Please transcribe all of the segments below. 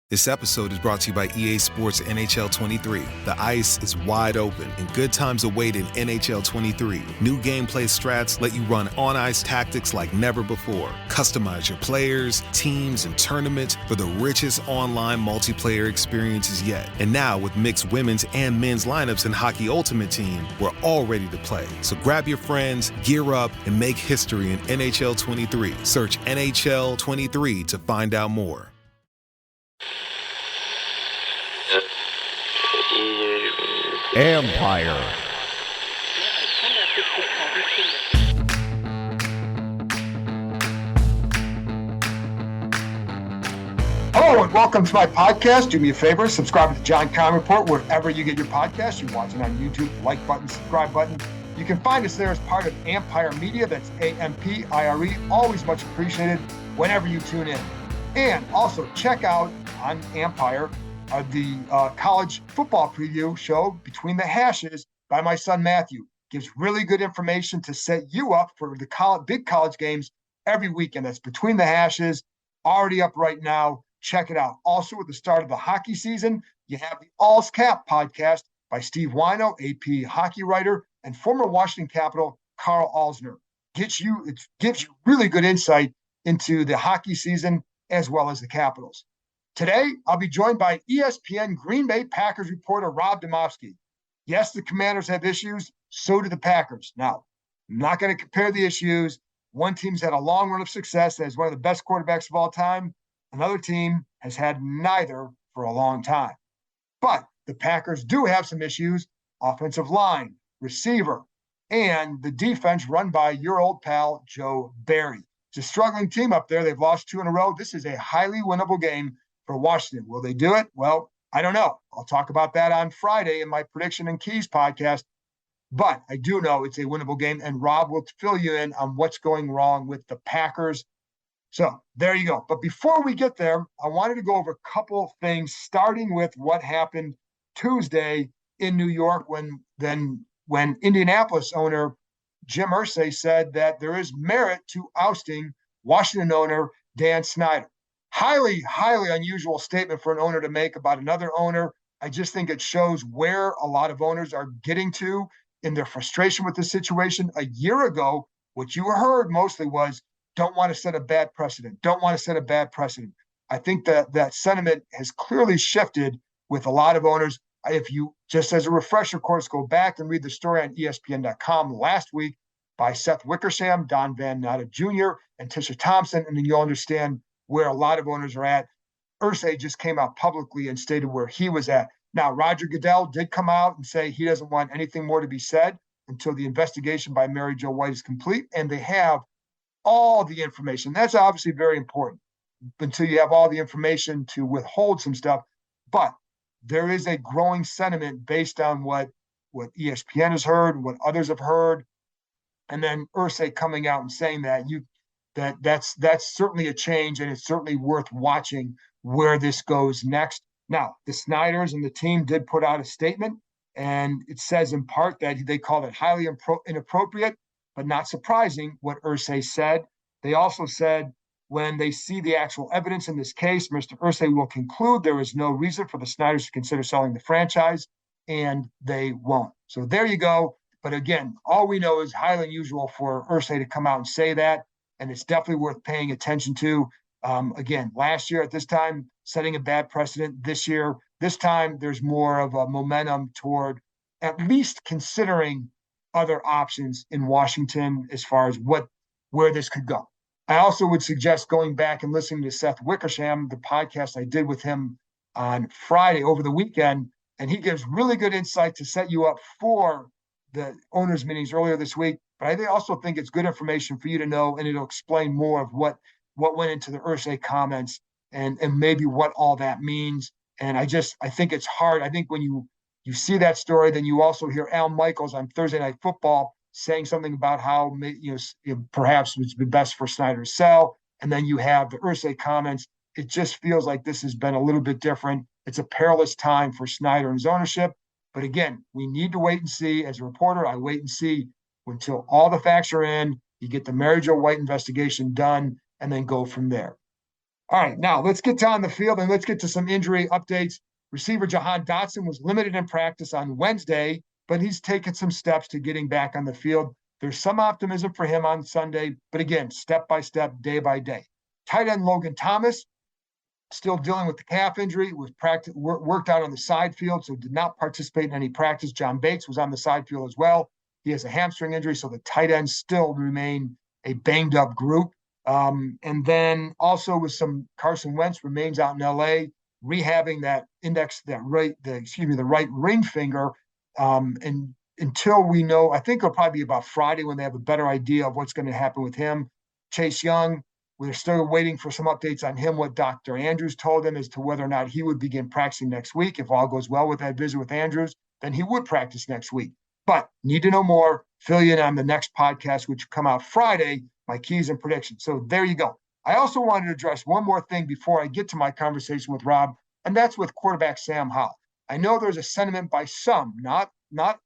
This episode is brought to you by EA Sports NHL 23. The ice is wide open and good times await in NHL 23. New gameplay strats let you run on-ice tactics like never before. Customize your players, teams, and tournaments for the richest online multiplayer experiences yet. And now with mixed women's and men's lineups in Hockey Ultimate Team, we're all ready to play. So grab your friends, gear up, and make history in NHL 23. Search NHL 23 to find out more. Empire. Hello and welcome to my podcast. Do me a favor, subscribe to the John Con Report wherever you get your podcast. You're watching on YouTube, like button, subscribe button. You can find us there as part of Empire Media. That's A-M-P-I-R-E. Always much appreciated whenever you tune in. And also check out on Empire the college football preview show, Between the Hashes, by my son Matthew. Gives really good information to set you up for the big college games every weekend. That's Between the Hashes, already up right now. Check it out. Also, at the start of the hockey season, you have the All's Cap podcast by Steve Wino, AP hockey writer, and former Washington Capital Carl Alsner. It gives you really good insight into the hockey season as well as the Capitals. Today, I'll be joined by ESPN Green Bay Packers reporter Rob Demovsky. Yes, the Commanders have issues, so do the Packers. Now, I'm not going to compare the issues. One team's had a long run of success as one of the best quarterbacks of all time. Another team has had neither for a long time. But the Packers do have some issues: offensive line, receiver, and the defense run by your old pal, Joe Barry. It's a struggling team up there. They've lost 2 in a row. This is a highly winnable game for Washington. Will they do it? Well, I don't know. I'll talk about that on Friday in my Prediction and Keys podcast. But I do know it's a winnable game, and Rob will fill you in on what's going wrong with the Packers. So there you go. But before we get there, I wanted to go over a couple things, starting with what happened Tuesday in New York when Indianapolis owner Jim Irsay said that there is merit to ousting Washington owner Dan Snyder. Highly, highly unusual statement for an owner to make about another owner. I just think it shows where a lot of owners are getting to in their frustration with the situation. A year ago, what you heard mostly was, don't want to set a bad precedent. Don't want to set a bad precedent. I think that sentiment has clearly shifted with a lot of owners. If you, just as a refresher course, go back and read the story on ESPN.com last week by Seth Wickersham, Don Van Natta Jr., and Tisha Thompson, and then you'll understand where a lot of owners are at. Irsay just came out publicly and stated where he was at. Now, Roger Goodell did come out and say he doesn't want anything more to be said until the investigation by Mary Jo White is complete, and they have all the information. That's obviously very important until you have all the information to withhold some stuff. But there is a growing sentiment based on what ESPN has heard, what others have heard, and then Irsay coming out and saying that's certainly a change, and it's certainly worth watching where this goes next. Now, the Snyders and the team did put out a statement, and it says in part that they called it highly inappropriate, but not surprising what Irsay said. They also said when they see the actual evidence in this case, Mr. Irsay will conclude there is no reason for the Snyders to consider selling the franchise, and they won't. So there you go. But again, all we know is highly unusual for Irsay to come out and say that, and it's definitely worth paying attention to. Again, last year at this time, setting a bad precedent. This time, there's more of a momentum toward at least considering other options in Washington as far as where this could go. I also would suggest going back and listening to Seth Wickersham, the podcast I did with him on Friday over the weekend, and he gives really good insight to set you up for the owners' meetings earlier this week. But I also think it's good information for you to know, and it'll explain more of what went into the Irsay comments and maybe what all that means. And I think it's hard. I think when you see that story, then you also hear Al Michaels on Thursday Night Football saying something about how perhaps it would be best for Snyder to sell. And then you have the Irsay comments. It just feels like this has been a little bit different. It's a perilous time for Snyder and his ownership. But again, we need to wait and see. As a reporter, I wait and see until all the facts are in. You get the Mary Jo White investigation done, and then go from there. All right, now let's get on the field and let's get to some injury updates. Receiver Jahan Dotson was limited in practice on Wednesday, but he's taken some steps to getting back on the field. There's some optimism for him on Sunday, but again, step by step, day by day. Tight end Logan Thomas, still dealing with the calf injury, was worked out on the side field, so did not participate in any practice. John Bates was on the side field as well. He has a hamstring injury, so the tight ends still remain a banged up group. And then also with some Carson Wentz remains out in LA, rehabbing that the right ring finger. And until we know, I think it'll probably be about Friday when they have a better idea of what's going to happen with him. Chase Young, we're still waiting for some updates on him, what Dr. Andrews told him as to whether or not he would begin practicing next week. If all goes well with that visit with Andrews, then he would practice next week. But need to know more, fill you in on the next podcast, which will come out Friday, my keys and predictions. So there you go. I also wanted to address one more thing before I get to my conversation with Rob, and that's with quarterback Sam Howell. I know there's a sentiment by some, not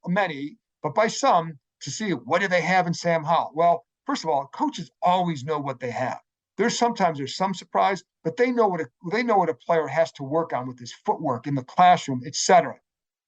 many, but by some, to see what do they have in Sam Howell. Well, first of all, coaches always know what they have. There's some surprise, but they know what a player has to work on with his footwork in the classroom, etc.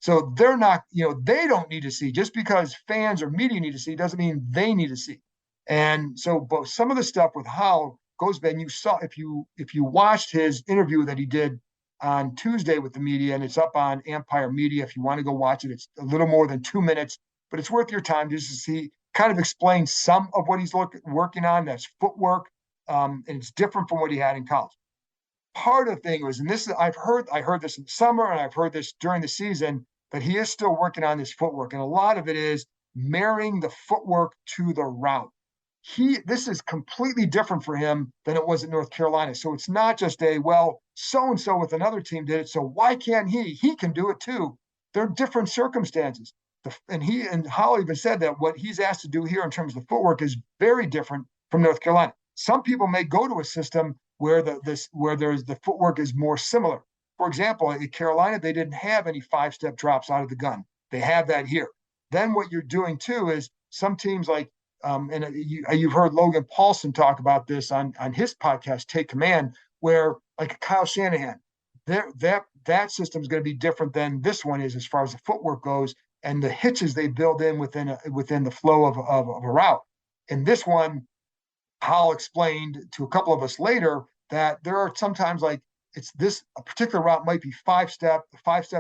So they're not, they don't need to see, just because fans or media need to see doesn't mean they need to see. And so, but some of the stuff with Howell goes back. And you saw, if you watched his interview that he did on Tuesday with the media, and it's up on Empire Media. If you want to go watch it, it's a little more than 2 minutes, but it's worth your time just to see, kind of explain some of what he's working on. That's footwork. And it's different from what he had in college. Part of the thing was, and this is, I heard this in the summer, and I've heard this during the season, that he is still working on this footwork. And a lot of it is marrying the footwork to the route. This is completely different for him than it was at North Carolina. So it's not just so-and-so with another team did it, so why can't he? He can do it too. They're different circumstances. And Howell even said that what he's asked to do here in terms of footwork is very different from North Carolina. Some people may go to a system where the footwork is more similar. For example, in Carolina, they didn't have any 5-step drops out of the gun. They have that here. Then what you're doing too is some teams like, and you've heard Logan Paulson talk about this on his podcast, Take Command, where like Kyle Shanahan, that system is going to be different than this one is as far as the footwork goes and the hitches they build in within the flow of a route. In this one, Howell explained to a couple of us later that there are sometimes like a particular route might be 5-step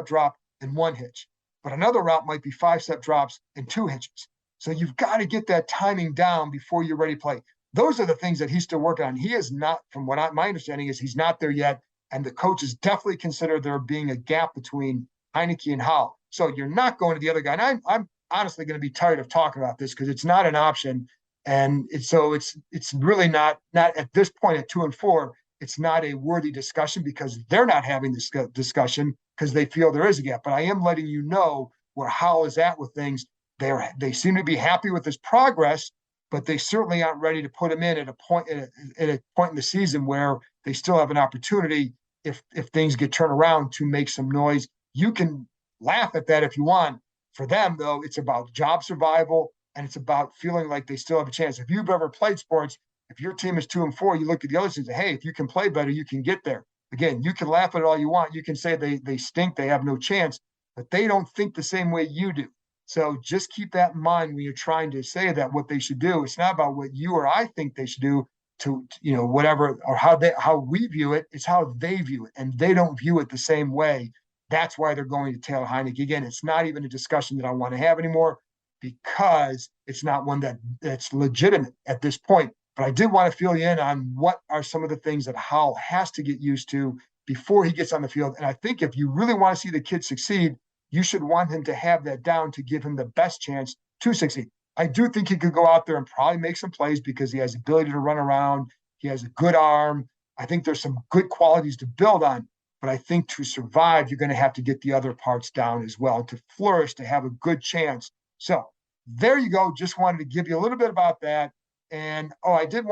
drop and 1 hitch, but another route might be 5-step drops and 2 hitches. So you've got to get that timing down before you're ready to play. Those are the things that he's still working on. He is not, from my understanding is he's not there yet. And the coaches definitely consider there being a gap between Heineke and Howell. So you're not going to the other guy. And I'm honestly going to be tired of talking about this because it's not an option. And it's really not at this point at 2-4, it's not a worthy discussion because they're not having this discussion because they feel there is a gap. But I am letting you know where Howell is at with things. They seem to be happy with his progress, but they certainly aren't ready to put him in at a point in the season where they still have an opportunity if things get turned around to make some noise. You can laugh at that if you want. For them, though, it's about job survival. And it's about feeling like they still have a chance. If you've ever played sports, if your team is 2-4, you look at the other teams and say, hey, if you can play better, you can get there. Again, you can laugh at it all you want. You can say they stink, they have no chance, but they don't think the same way you do. So just keep that in mind when you're trying to say that what they should do. It's not about what you or I think they should do to, whatever, or how we view it. It's how they view it. And they don't view it the same way. That's why they're going to Taylor Heineke. Again, it's not even a discussion that I want to have anymore, because it's not one that's legitimate at this point. But I did want to fill you in on what are some of the things that Howell has to get used to before he gets on the field. And I think if you really want to see the kid succeed, you should want him to have that down to give him the best chance to succeed. I do think he could go out there and probably make some plays because he has the ability to run around. He has a good arm. I think there's some good qualities to build on. But I think to survive, you're going to have to get the other parts down as well. To flourish, to have a good chance. So there you go. Just wanted to give you a little bit about that. And I did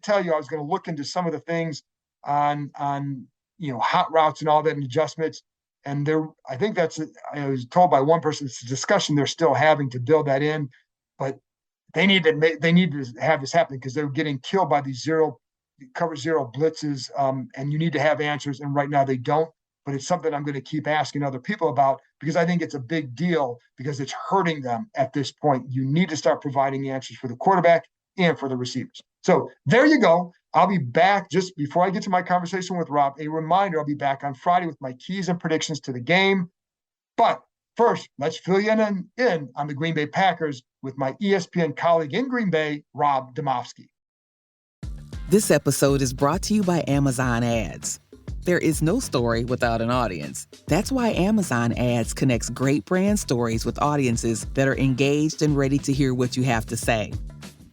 tell you I was going to look into some of the things on hot routes and all that and adjustments. And I think I was told by one person, it's a discussion they're still having to build that in, but they need to have this happen because they're getting killed by these zero cover zero blitzes, and you need to have answers. And right now they don't. But it's something I'm going to keep asking other people about because I think it's a big deal because it's hurting them at this point. You need to start providing answers for the quarterback and for the receivers. So there you go. I'll be back just before I get to my conversation with Rob. A reminder, I'll be back on Friday with my keys and predictions to the game. But first, let's fill you in on the Green Bay Packers with my ESPN colleague in Green Bay, Rob Demovsky. This episode is brought to you by Amazon Ads. There is no story without an audience. That's why Amazon Ads connects great brand stories with audiences that are engaged and ready to hear what you have to say.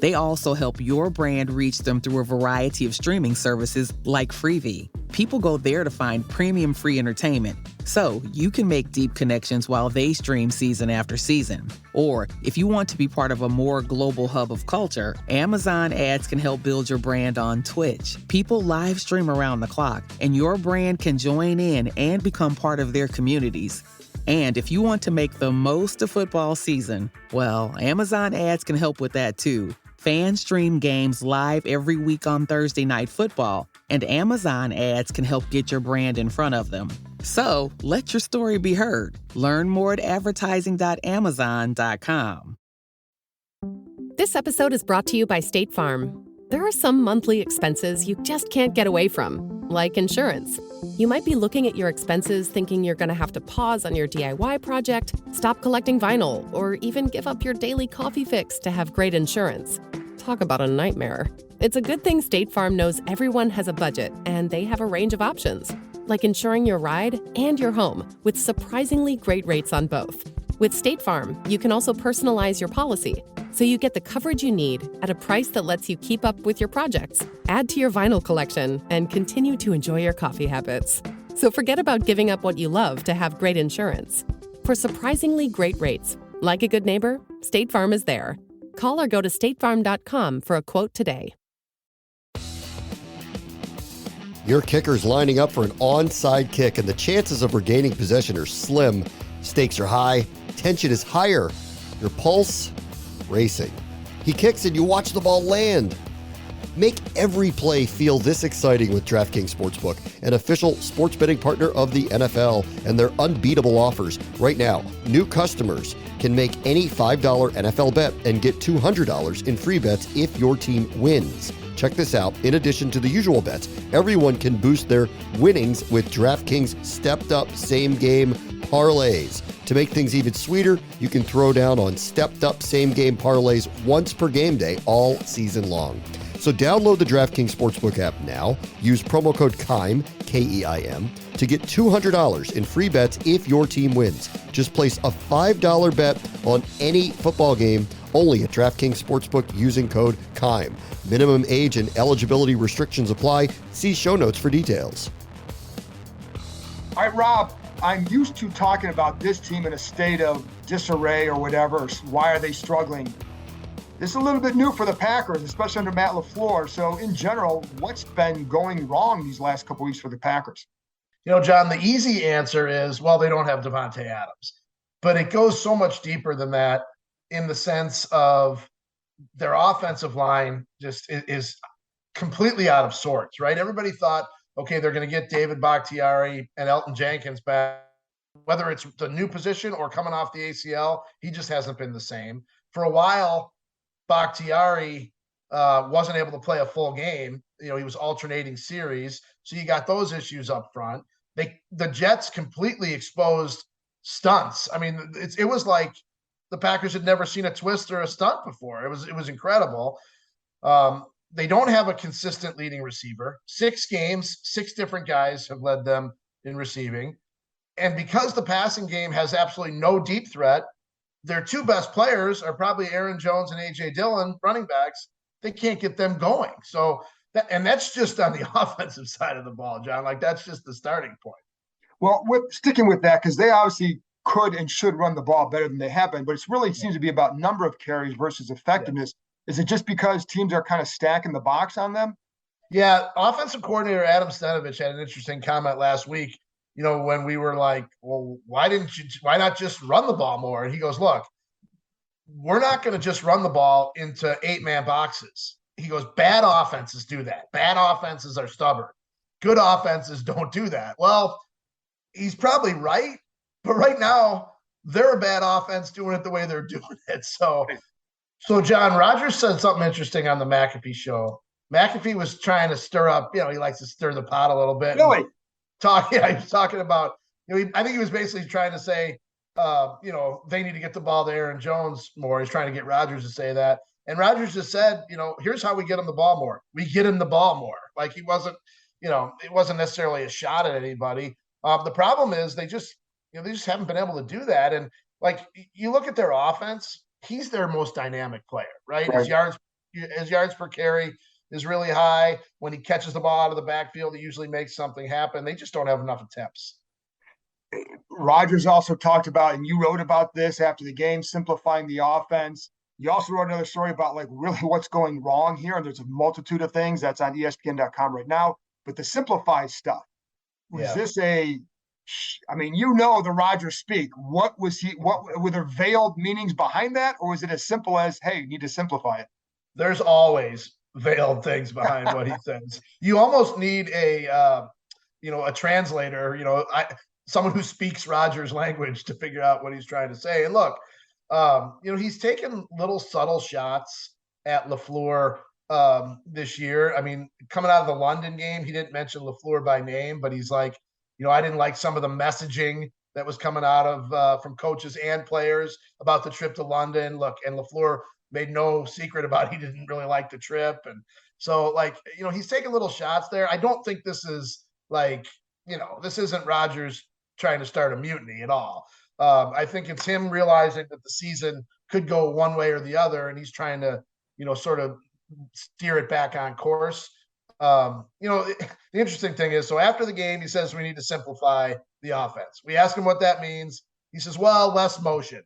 They also help your brand reach them through a variety of streaming services like Freevee. People go there to find premium free entertainment, so you can make deep connections while they stream season after season. Or if you want to be part of a more global hub of culture, Amazon Ads can help build your brand on Twitch. People live stream around the clock, and your brand can join in and become part of their communities. And if you want to make the most of football season, well, Amazon Ads can help with that too. Fans stream games live every week on Thursday Night Football, and Amazon Ads can help get your brand in front of them. So, let your story be heard. Learn more at advertising.amazon.com. This episode is brought to you by State Farm. There are some monthly expenses you just can't get away from, like insurance. You might be looking at your expenses thinking you're going to have to pause on your DIY project, stop collecting vinyl, or even give up your daily coffee fix to have great insurance. Talk about a nightmare. It's a good thing State Farm knows everyone has a budget, and they have a range of options, like insuring your ride and your home with surprisingly great rates on both. With State Farm, you can also personalize your policy, so you get the coverage you need at a price that lets you keep up with your projects, add to your vinyl collection, and continue to enjoy your coffee habits. So forget about giving up what you love to have great insurance. For surprisingly great rates, like a good neighbor, State Farm is there. Call or go to statefarm.com for a quote today. Your kicker's lining up for an onside kick, and the chances of regaining possession are slim. Stakes are high. Tension is higher. Your pulse racing. He kicks and you watch the ball land. Make every play feel this exciting with DraftKings Sportsbook, an official sports betting partner of the NFL, and their unbeatable offers. Right now, new customers can make any $5 NFL bet and get $200 in free bets if your team wins. Check this out. In addition to the usual bets, everyone can boost their winnings with DraftKings stepped-up same-game parlays. To make things even sweeter, you can throw down on stepped-up same-game parlays once per game day all season long. So download the DraftKings Sportsbook app now. Use promo code KEIM, K-E-I-M, to get $200 in free bets if your team wins. Just place a $5 bet on any football game only at DraftKings Sportsbook using code KEIM. Minimum age and eligibility restrictions apply. See show notes for details. All right, Rob, I'm used to talking about this team in a state of disarray or whatever. Why are they struggling? This is a little bit new for the Packers, especially under Matt LaFleur. So in general, what's been going wrong these last couple weeks for the Packers? You know, John, the easy answer is, well, they don't have Devontae Adams. But it goes so much deeper than that in the sense of their offensive line just is completely out of sorts, right? Everybody thought, okay, they're going to get David Bakhtiari and Elton Jenkins back. Whether it's the new position or coming off the ACL, he just hasn't been the same. For a while, Bakhtiari wasn't able to play a full game. You know, he was alternating series. So you got those issues up front. The Jets completely exposed stunts. I mean, it was like the Packers had never seen a twist or a stunt before. It was incredible. They don't have a consistent leading receiver. 6 games, 6 different guys have led them in receiving. And because the passing game has absolutely no deep threat, their 2 best players are probably Aaron Jones and A.J. Dillon, running backs. They can't get them going. So, that's just on the offensive side of the ball, John. Like, that's just the starting point. Well, sticking with that, because they obviously could and should run the ball better than they have been, but it really seems to be about number of carries versus effectiveness. Yeah. Is it just because teams are kind of stacking the box on them? Yeah, offensive coordinator Adam Stenavich had an interesting comment last week, you know, when we were like, well, why not just run the ball more? And he goes, look, we're not going to just run the ball into 8-man boxes. he goes, bad offenses do that. Bad offenses are stubborn. Good offenses don't do that. Well, he's probably right, but right now they're a bad offense doing it the way they're doing it. So John, Rogers said something interesting on the McAfee show. McAfee was trying to stir up, he likes to stir the pot a little bit. Really? He was talking about, I think he was basically trying to say, they need to get the ball to Aaron Jones more. He's trying to get Rodgers to say that. And Rodgers just said, here's how we get him the ball more. We get him the ball more. Like he wasn't, it wasn't necessarily a shot at anybody. The problem is they just haven't been able to do that. And like you look at their offense, he's their most dynamic player, right? His yards per carry is really high. When he catches the ball out of the backfield, he usually makes something happen. They just don't have enough attempts. Rodgers also talked about, and you wrote about this after the game, simplifying the offense. You also wrote another story about like really what's going wrong here. And there's a multitude of things that's on ESPN.com right now. But the simplify stuff, was this the Rodgers speak. What were there veiled meanings behind that? Or was it as simple as, hey, you need to simplify it? There's always veiled things behind what he says. You almost need a translator, someone who speaks Rodgers' language to figure out what he's trying to say. And look, he's taken little subtle shots at LaFleur this year. I mean, coming out of the London game, he didn't mention LaFleur by name, but he's like, I didn't like some of the messaging that was coming out of from coaches and players about the trip to London. Look, and LaFleur made no secret about he didn't really like the trip. And so, he's taking little shots there. I don't think this is this isn't Rodgers trying to start a mutiny at all. I think it's him realizing that the season could go one way or the other, and he's trying to, sort of steer it back on course. The interesting thing is, so after the game, he says we need to simplify the offense. We ask him what that means. He says, well, less motion.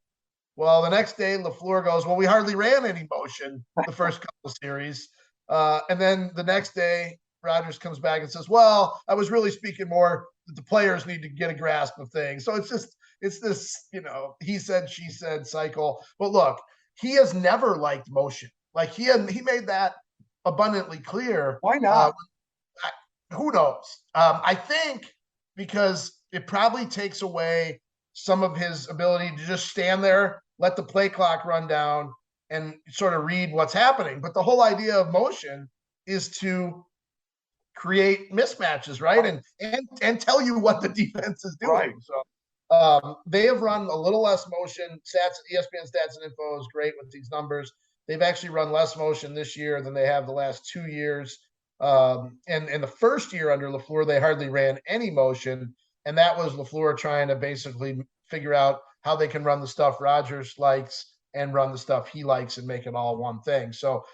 Well, the next day, LaFleur goes, well, we hardly ran any motion the first couple of series. And then the next day, Rodgers comes back and says, well, I was really speaking more that the players need to get a grasp of things. So it's this, he said, she said cycle. But look, he has never liked motion. Like he made that abundantly clear. Why not? Who knows? I think because it probably takes away some of his ability to just stand there, let the play clock run down, and sort of read what's happening. But the whole idea of motion is to create mismatches, right? And tell you what the defense is doing. Right. So they have run a little less motion. ESPN Stats and Info is great with these numbers. They've actually run less motion this year than they have the last 2 years. And the first year under LaFleur, they hardly ran any motion. And that was LaFleur trying to basically figure out how they can run the stuff Rodgers likes and run the stuff he likes and make it all one thing. So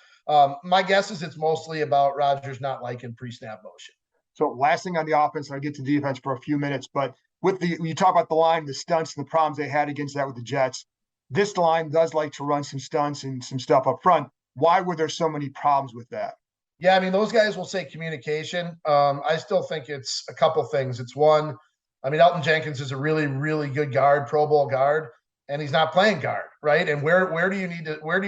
my guess is it's mostly about Rodgers not liking pre-snap motion. So last thing on the offense, and I'll get to defense for a few minutes, but when you talk about the line, the stunts and the problems they had against that with the Jets, this line does like to run some stunts and some stuff up front. Why were there so many problems with that? Yeah, I mean, those guys will say communication. I still think it's a couple things. It's one, I mean, Elton Jenkins is a really, really good guard, Pro Bowl guard, and he's not playing guard, right? And where do you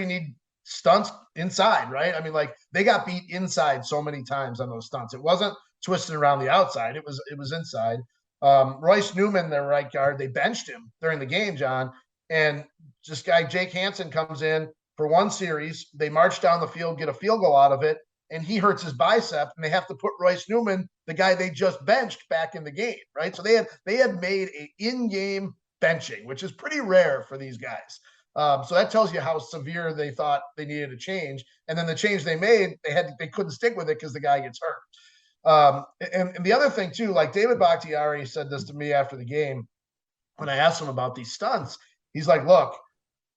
need stunts inside, right? I mean, like they got beat inside so many times on those stunts. It wasn't twisting around the outside. It was inside. Royce Newman, their right guard, they benched him during the game, John, and this guy Jake Hansen comes in for one series. They march down the field, get a field goal out of it, and he hurts his bicep, and they have to put Royce Newman, the guy they just benched, back in the game, right? So they had made an in-game benching, which is pretty rare for these guys. So that tells you how severe they thought they needed a change. And then the change they made, they couldn't stick with it because the guy gets hurt. And the other thing too, like David Bakhtiari said this to me after the game when I asked him about these stunts. He's like, look,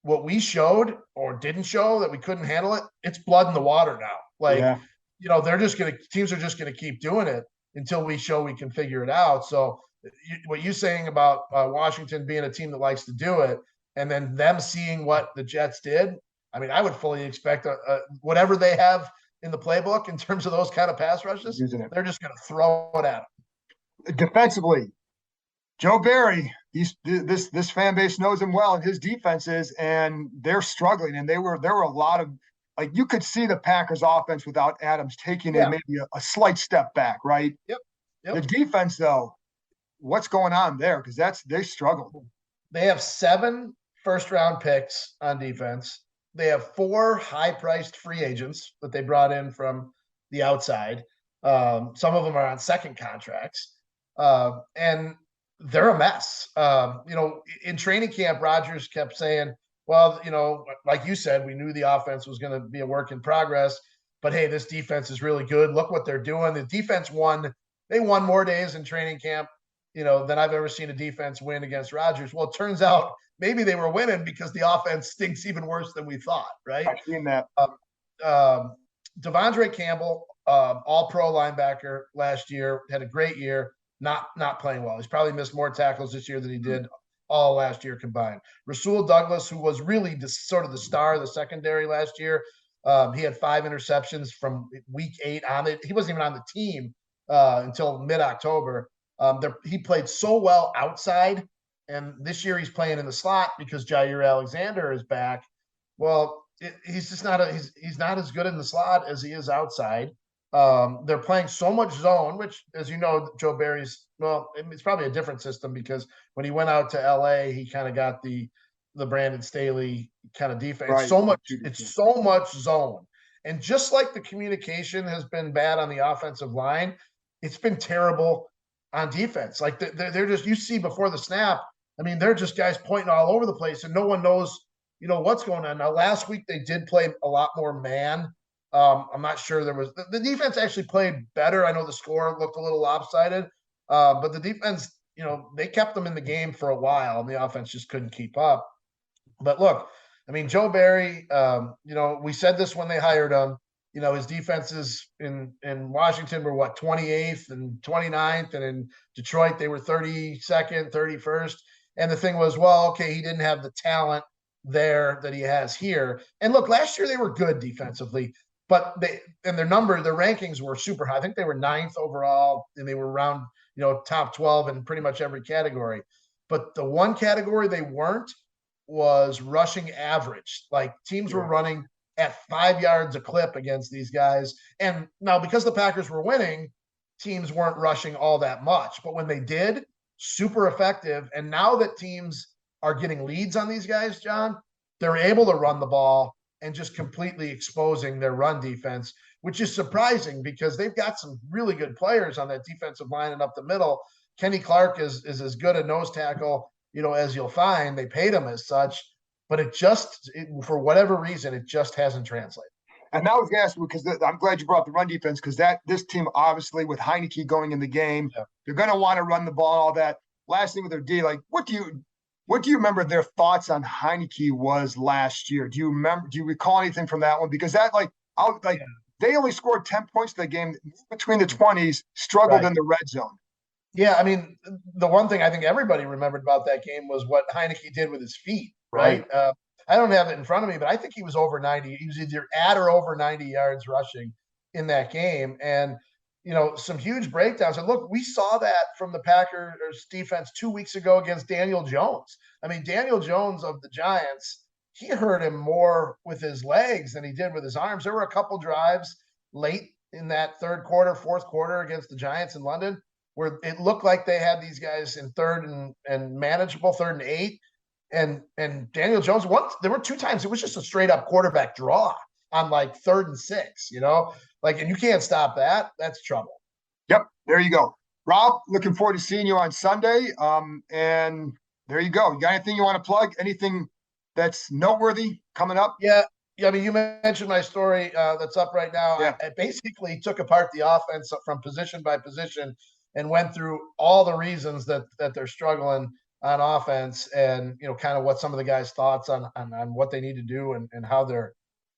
what we showed or didn't show that we couldn't handle it, it's blood in the water now. Like, teams are just going to keep doing it until we show we can figure it out. So what you're saying about Washington being a team that likes to do it and then them seeing what the Jets did, I mean, I would fully expect whatever they have in the playbook in terms of those kind of pass rushes, they're just going to throw it at them. Defensively, Joe Barry, this fan base knows him well and his defenses, and they're struggling. And there were a lot of like you could see the Packers offense without Adams taking maybe a slight step back, right? Yep. The defense, though, what's going on there? Because they struggled. They have 7 first-round picks on defense. They have 4 high-priced free agents that they brought in from the outside. Some of them are on second contracts. And they're a mess. In training camp, Rodgers kept saying, well, like you said, we knew the offense was going to be a work in progress. But, hey, this defense is really good. Look what they're doing. The defense won. They won more days in training camp, than I've ever seen a defense win against Rodgers. Well, it turns out maybe they were winning because the offense stinks even worse than we thought, right? I've seen that. Devondre Campbell, all-pro linebacker last year, had a great year, not playing well. He's probably missed more tackles this year than he did all last year combined. Rasul Douglas, who was really sort of the star of the secondary last year, he had 5 interceptions from week 8 on it. He wasn't even on the team until mid-October. He played so well outside, and this year he's playing in the slot because Jair Alexander is back. Well, he's just not he's not as good in the slot as he is outside. They're playing so much zone, which, as you know, Joe Barry's, it's probably a different system because when he went out to LA, he kind of got the Brandon Staley kind of defense. Right. It's so much zone. And just like the communication has been bad on the offensive line, it's been terrible on defense. Like they're just, you see before the snap, I mean, they're just guys pointing all over the place and no one knows, what's going on. Now, last week they did play a lot more man. I'm not sure the defense actually played better. I know the score looked a little lopsided, but the defense, they kept them in the game for a while and the offense just couldn't keep up. But look, I mean, Joe Barry, we said this when they hired him. His defenses in Washington were 28th and 29th, and in Detroit they were 32nd, 31st. And the thing was, he didn't have the talent there that he has here. And look, last year they were good defensively, but their rankings were super high. I think they were 9th overall, and they were around top 12 in pretty much every category. But the one category they weren't was rushing average. Like teams were running at 5 yards a clip against these guys. And now because the Packers were winning, teams weren't rushing all that much. But when they did, super effective. And now that teams are getting leads on these guys, John, they're able to run the ball and just completely exposing their run defense, which is surprising because they've got some really good players on that defensive line and up the middle. Kenny Clark is as good a nose tackle, as you'll find. They paid him as such. But for whatever reason, it just hasn't translated. And that was going to ask you, because I'm glad you brought the run defense, because this team, obviously, with Heineke going in the game, they're going to want to run the ball and all that. Last thing with their D, like, what do you remember their thoughts on Heineke was last year? Do you recall anything from that one? Because that, they only scored 10 points in the game, between the 20s, struggled in the red zone. Yeah, I mean, the one thing I think everybody remembered about that game was what Heineke did with his feet. Right. I don't have it in front of me, but I think he was over 90. He was either at or over 90 yards rushing in that game. And, some huge breakdowns. And look, we saw that from the Packers defense 2 weeks ago against Daniel Jones. I mean, Daniel Jones of the Giants, he hurt him more with his legs than he did with his arms. There were a couple drives late in that third quarter, fourth quarter against the Giants in London where it looked like they had these guys in third and manageable, 3rd and 8. And Daniel Jones, there were 2 times it was just a straight up quarterback draw on 3rd and 6, and you can't stop that. That's trouble. Yep. There you go. Rob, looking forward to seeing you on Sunday. And there you go. You got anything you want to plug? Anything that's noteworthy coming up? Yeah. I mean, you mentioned my story that's up right now. Yeah. I basically took apart the offense from position by position and went through all the reasons that they're struggling on offense, and kind of what some of the guys' thoughts on what they need to do and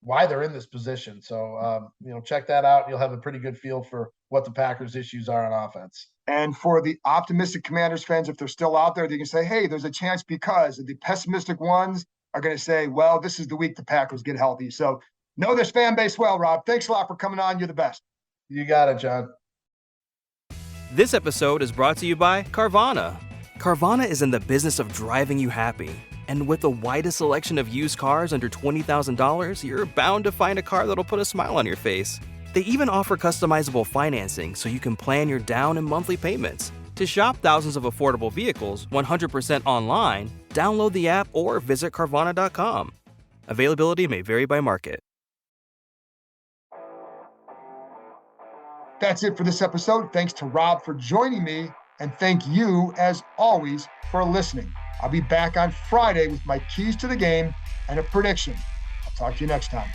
why they're in this position. So check that out. You'll have a pretty good feel for what the Packers' issues are on offense. And for the optimistic Commanders fans, if they're still out there, they can say, hey, there's a chance, because the pessimistic ones are going to say, well, this is the week the Packers get healthy. So know this fan base well, Rob. Thanks a lot for coming on. You're the best. You got it, John. This episode is brought to you by Carvana. Carvana is in the business of driving you happy. And with the widest selection of used cars under $20,000, you're bound to find a car that'll put a smile on your face. They even offer customizable financing so you can plan your down and monthly payments. To shop thousands of affordable vehicles 100% online, download the app or visit Carvana.com. Availability may vary by market. That's it for this episode. Thanks to Rob for joining me, and thank you, as always, for listening. I'll be back on Friday with my keys to the game and a prediction. I'll talk to you next time.